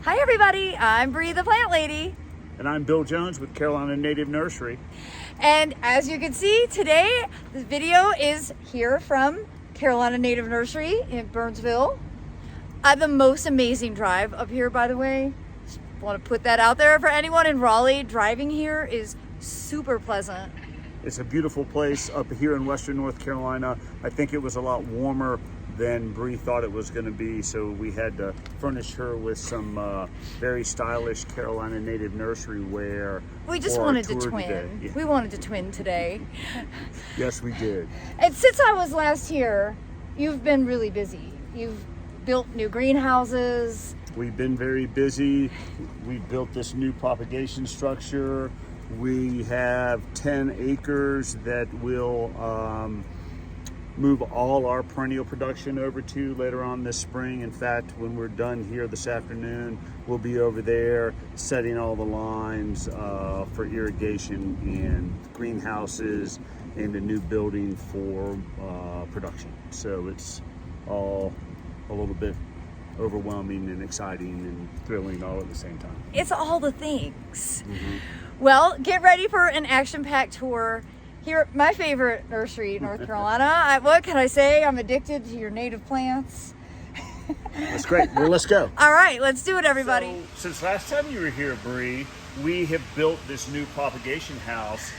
Hi everybody, I'm Bree the Plant Lady. And I'm Bill Jones with Carolina Native Nursery. And as you can see today, this video is here from Carolina Native Nursery in Burnsville. I have the most amazing drive up here, by the way. Just want to put that out there for anyone in Raleigh. Driving here is super pleasant. It's a beautiful place up here in Western North Carolina. I think it was a lot warmer than Bree thought it was going to be, so we had to furnish her with some very stylish Carolina Native Nursery wear. We just wanted to twin. Yeah. We wanted to twin today. Yes, we did. And since I was last here, you've been really busy. You've built new greenhouses. We've been very busy. We built this new propagation structure. We have 10 acres that will move all our perennial production over to later on this spring. In fact, when we're done here this afternoon, we'll be over there setting all the lines for irrigation and greenhouses and a new building for production. So it's all a little bit overwhelming and exciting and thrilling all at the same time. It's all the things. Mm-hmm. Well, get ready for an action-packed tour here at my favorite nursery in North Carolina. What can I say? I'm addicted to your native plants. That's great. Well, let's go. All right, let's do it, everybody. So, since last time you were here, Bree, we have built this new propagation house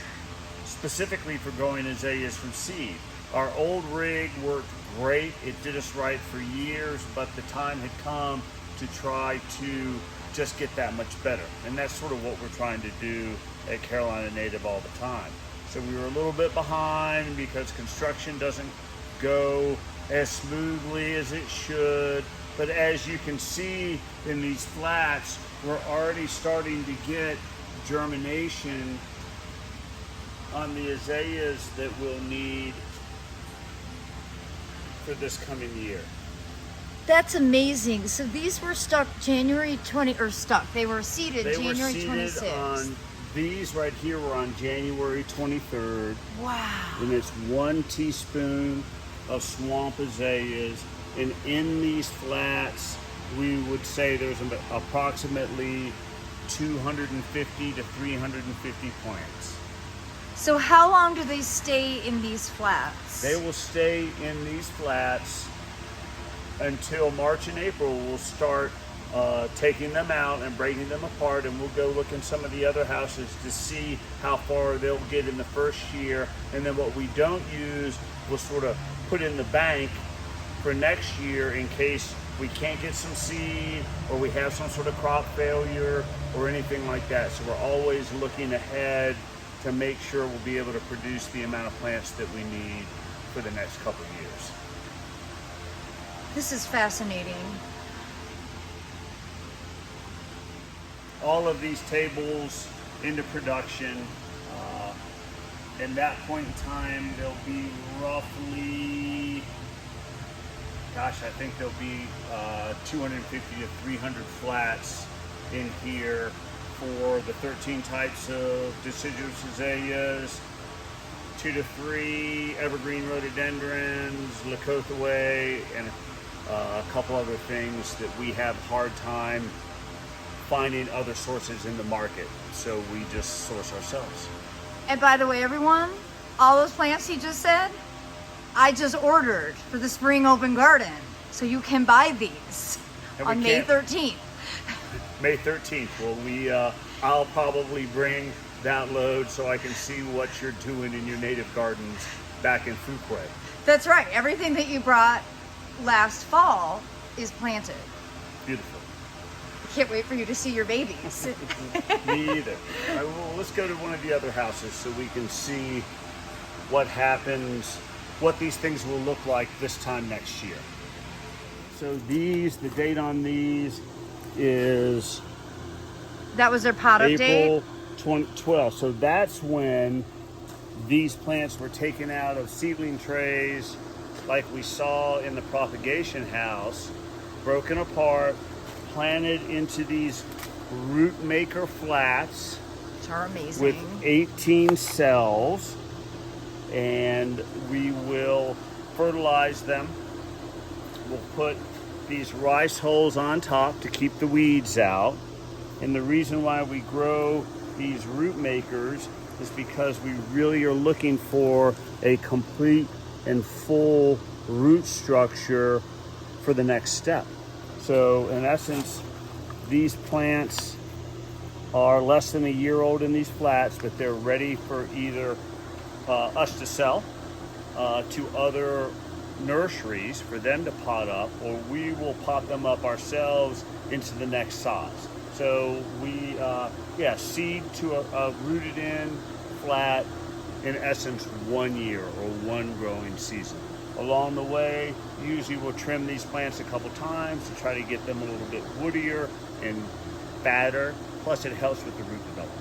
specifically for growing azaleas from seed. Our old rig worked great. It did us right for years, but the time had come to try to just get that much better. And that's sort of what we're trying to do at Carolina Native all the time. So we were a little bit behind because construction doesn't go as smoothly as it should. But as you can see in these flats, we're already starting to get germination on the azaleas that we'll need for this coming year. That's amazing. So these were stuck January 20, or stuck. They were seeded January 26th. These right here were on January 23rd. Wow. And it's 1 teaspoon of swamp azaleas. And in these flats, we would say there's approximately 250 to 350 plants. So how long do they stay in these flats? They will stay in these flats until March and April. We'll start taking them out and breaking them apart, and we'll go look in some of the other houses to see how far they'll get in the first year. And then what we don't use, we'll sort of put in the bank for next year in case we can't get some seed or we have some sort of crop failure or anything like that. So we're always looking ahead to make sure we'll be able to produce the amount of plants that we need for the next couple of years. This is fascinating. All of these tables into production. At that point in time, there'll be roughly, I think there'll be 250 to 300 flats in here for the 13 types of deciduous azaleas, 2 to 3 evergreen rhododendrons, Lacothaway, and a couple other things that we have hard time finding other sources in the market, so we just source ourselves. And by the way, everyone, all those plants he just said, I just ordered for the spring open garden, so you can buy these on May 13th. May 13th. Well, I'll probably bring that load so I can see what you're doing in your native gardens back in Fuquay. That's right. Everything that you brought last fall is planted. Beautiful. Can't wait for you to see your babies. Me either. All right, well, let's go to one of the other houses so we can see what happens, what these things will look like this time next year. So the date on these is that was their pot update? April 2012. So that's when these plants were taken out of seedling trays like we saw in the propagation house, broken apart, planted into these Rootmaker flats, which are amazing, with 18 cells, and we will fertilize them. We'll put these rice holes on top to keep the weeds out. And the reason why we grow these root makers is because we really are looking for a complete and full root structure for the next step. So in essence, these plants are less than a year old in these flats, but they're ready for either us to sell to other nurseries for them to pot up, or we will pot them up ourselves into the next size. So we, seed to a rooted in flat, in essence, 1 year or one growing season. Along the way, usually we'll trim these plants a couple times to try to get them a little bit woodier and fatter. Plus, it helps with the root development.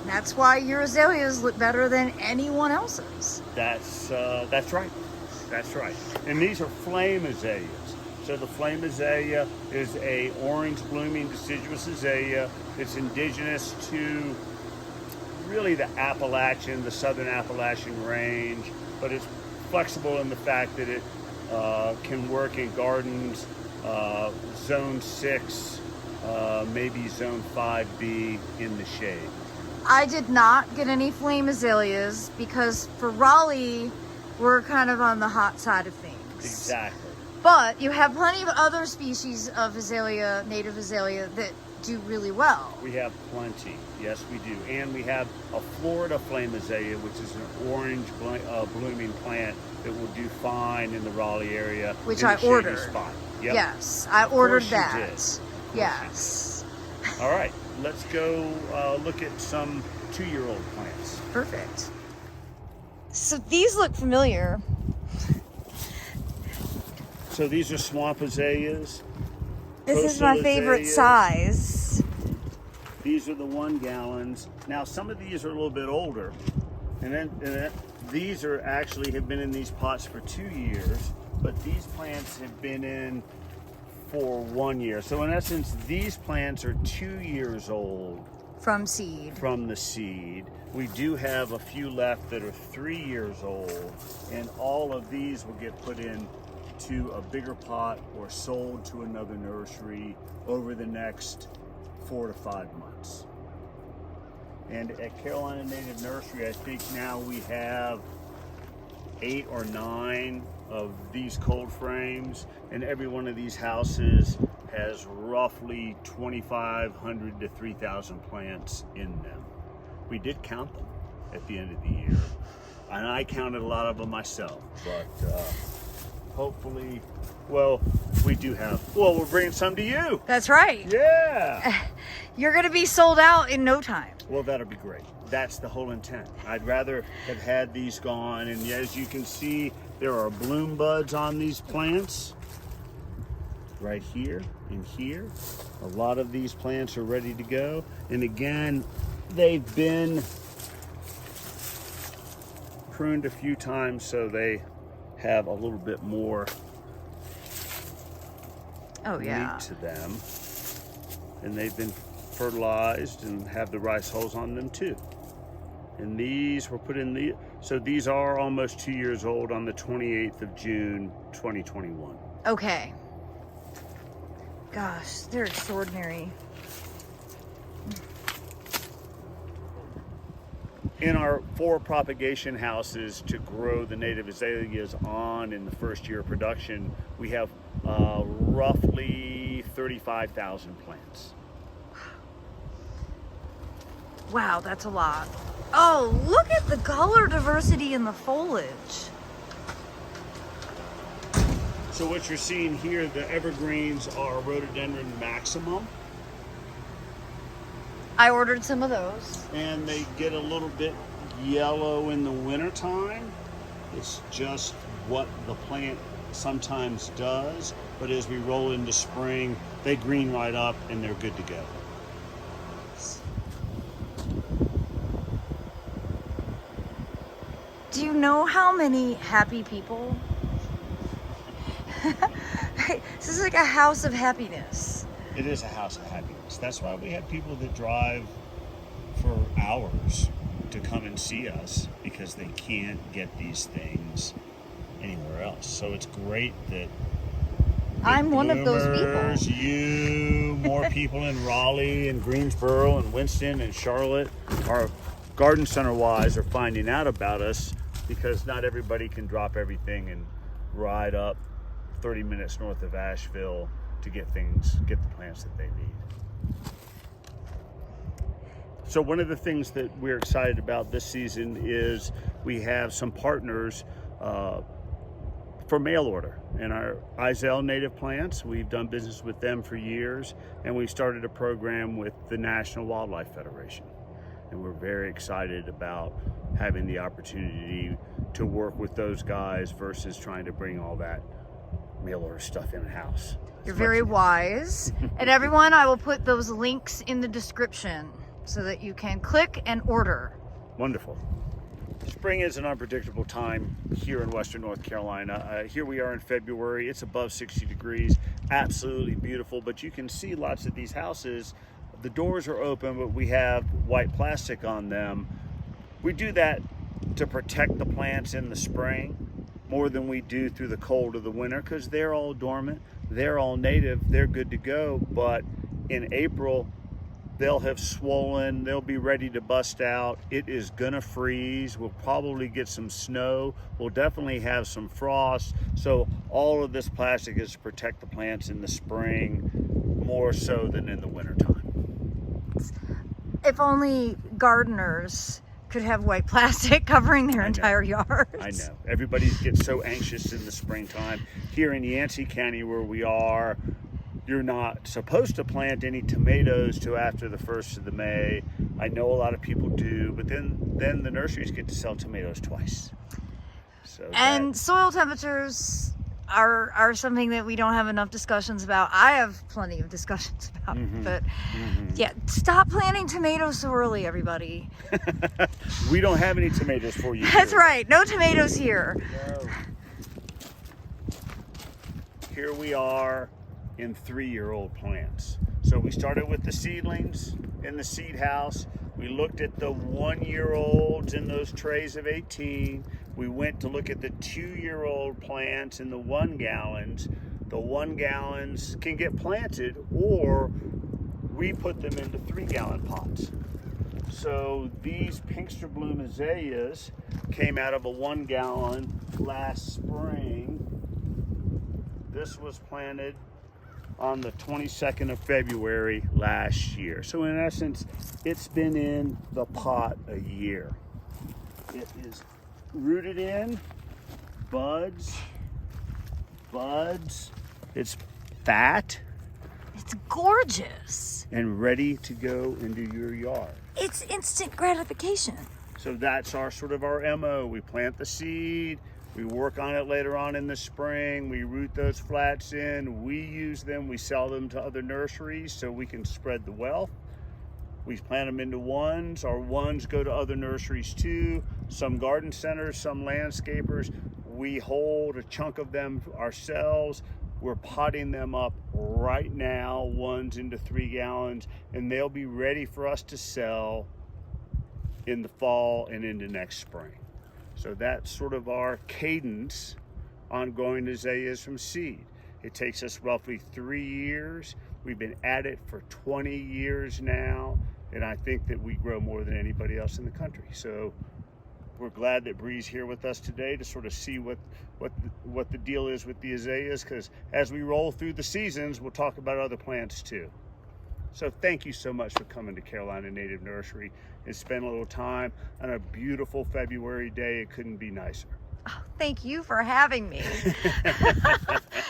That's why your azaleas look better than anyone else's. That's right. That's right. And these are flame azaleas. So the flame azalea is a orange blooming deciduous azalea. It's indigenous to really the southern Appalachian range, but it's flexible in the fact that it can work in gardens, zone 6, maybe zone 5B in the shade. I did not get any flame azaleas because for Raleigh, we're kind of on the hot side of things. Exactly. But you have plenty of other species of azalea, native azalea, that do really well. We have plenty. Yes, we do. And we have a Florida flame azalea, which is an orange blooming plant that will do fine in the Raleigh area. Which I ordered. Spot. Yep. Yes, I ordered that. You did. Yes. All right, let's go look at some 2-year-old plants. Perfect. So these look familiar. So these are swamp azaleas. This is my favorite size. These are the 1 gallons. Now some of these are a little bit older, and then these are actually have been in these pots for 2 years, but these plants have been in for 1 year. So in essence, these plants are 2 years old from seed. From the seed. We do have a few left that are 3 years old, and all of these will get put in to a bigger pot or sold to another nursery over the next 4 to 5 months. And at Carolina Native Nursery, I think now we have 8 or 9 of these cold frames, and every one of these houses has roughly 2,500 to 3,000 plants in them. We did count them at the end of the year, and I counted a lot of them myself, but hopefully, we do have, we're bringing some to you. That's right. Yeah. You're going to be sold out in no time. Well, that'll be great. That's the whole intent. I'd rather have had these gone, and as you can see, there are bloom buds on these plants right here and here. A lot of these plants are ready to go, and again, they've been pruned a few times so they have a little bit more meat to them, and they've been fertilized and have the rice hulls on them too. And these were put in so these are almost 2 years old on the 28th of June 2021. Okay. Gosh, they're extraordinary. In our 4 propagation houses to grow the native azaleas on in the first year of production, we have roughly 35,000 plants. Wow, that's a lot. Oh, look at the color diversity in the foliage. So what you're seeing here, the evergreens are rhododendron maximum. I ordered some of those. And they get a little bit yellow in the wintertime. It's just what the plant sometimes does. But as we roll into spring, they green right up and they're good to go. Do you know how many happy people? This is like a house of happiness. It is a house of happiness. That's why we have people that drive for hours to come and see us, because they can't get these things anywhere else. So it's great that I'm one of those bloomers, people. You, more people in Raleigh and Greensboro and Winston and Charlotte, our garden center wise, are finding out about us because not everybody can drop everything and ride up 30 minutes north of Asheville to get the plants that they need. So one of the things that we're excited about this season is we have some partners for mail order. And our Izel Native Plants, we've done business with them for years, and we started a program with the National Wildlife Federation. And we're very excited about having the opportunity to work with those guys versus trying to bring all that mail order stuff in the house. You're very wise. And everyone, I will put those links in the description so that you can click and order. Wonderful. Spring is an unpredictable time here in Western North Carolina. Here we are in February. It's above 60 degrees. Absolutely beautiful. But you can see lots of these houses. The doors are open, but we have white plastic on them. We do that to protect the plants in the spring more than we do through the cold of the winter because they're all dormant. They're all native. They're good to go. But in April, they'll have swollen, they'll be ready to bust out. It is gonna freeze. We'll probably get some snow. We'll definitely have some frost. So all of this plastic is to protect the plants in the spring more so than in the wintertime. If only gardeners could have white plastic covering their entire yards. I know. Everybody gets so anxious in the springtime. Here in Yancey County where we are, you're not supposed to plant any tomatoes till after the 1st of the May. I know a lot of people do, but then the nurseries get to sell tomatoes twice. So soil temperatures are something that we don't have enough discussions about. I have plenty of discussions about, but yeah, stop planting tomatoes so early, everybody. We don't have any tomatoes for you. That's right, no tomatoes here. No. Here we are in 3-year-old plants. So we started with the seedlings in the seed house. We looked at the 1-year-olds in those trays of 18. We went to look at the 2-year-old plants in the 1 gallons. The 1 gallons can get planted, or we put them into 3-gallon pots. So these Pinkster Bloom azaleas came out of a 1 gallon last spring. This was planted on the 22nd of February last year. So in essence, it's been in the pot a year. It is rooted in, buds. It's fat. It's gorgeous. And ready to go into your yard. It's instant gratification. So that's our MO. We plant the seed, we work on it later on in the spring, we root those flats in, we use them, we sell them to other nurseries so we can spread the wealth. We plant them into ones. Our ones go to other nurseries too, some garden centers, some landscapers. We hold a chunk of them ourselves. We're potting them up right now, ones into 3 gallons, and they'll be ready for us to sell in the fall and into next spring. So that's our cadence on growing azaleas from seed. It takes us roughly 3 years. We've been at it for 20 years now, and I think that we grow more than anybody else in the country. So we're glad that Bree's here with us today to see what the deal is with the azaleas, because as we roll through the seasons, we'll talk about other plants too. So thank you so much for coming to Carolina Native Nursery and spend a little time on a beautiful February day. It couldn't be nicer. Oh, thank you for having me.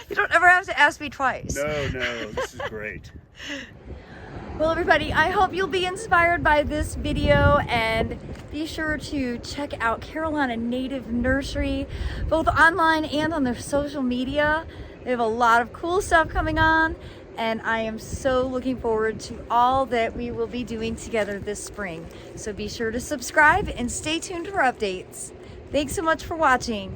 You don't ever have to ask me twice. No, this is great. Well, everybody, I hope you'll be inspired by this video, and be sure to check out Carolina Native Nursery, both online and on their social media. They have a lot of cool stuff coming on, and I am so looking forward to all that we will be doing together this spring. So be sure to subscribe and stay tuned for updates. Thanks so much for watching.